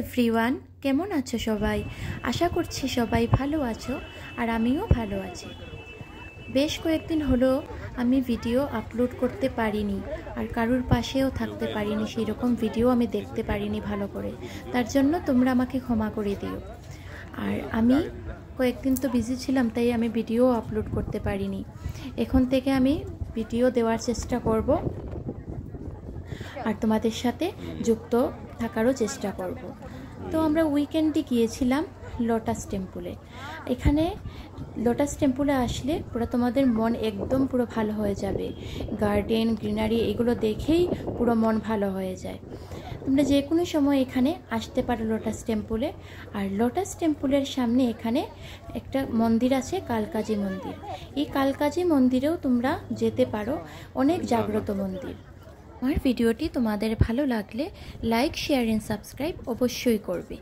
Everyone, কেমন আছো সবাই? আশা করছি সবাই ভালো আছো আর আমিও ভালো আছি। বেশ কয়েকদিন হলো আমি ভিডিও আপলোড করতে পারিনি আর কারোর পাশেও থাকতে পারিনি, সেই রকম ভিডিও আমি দেখতে পারিনি ভালো করে। তার জন্য তোমরা আমাকে ক্ষমা করে দিও। আর আমি কয়েকদিন তো বিজি ছিলাম, তাই আমি ভিডিও আপলোড করতে পারিনি। এখন থেকে আমি ভিডিও দেওয়ার চেষ্টা করব আর তোমাদের সাথে যুক্ত থাকারও চেষ্টা করব। তো আমরা উইকেন্ডে গিয়েছিলাম লোটাস টেম্পলে। এখানে লোটাস টেম্পলে আসলে পুরো তোমাদের মন একদম পুরো ভালো হয়ে যাবে। গার্ডেন, গ্রিনারি এগুলো দেখেই পুরো মন ভালো হয়ে যায়। তোমরা যে কোনো সময় এখানে আসতে পারো লোটাস টেম্পলে। আর লোটাস টেম্পলের সামনে এখানে একটা মন্দির আছে, কালকাজি মন্দির। এই কালকাজি মন্দিরেও তোমরা যেতে পারো, অনেক জাগ্রত মন্দির। আমার ভিডিওটি তোমাদের ভালো লাগলে লাইক, শেয়ার এন্ড সাবস্ক্রাইব অবশ্যই করবে।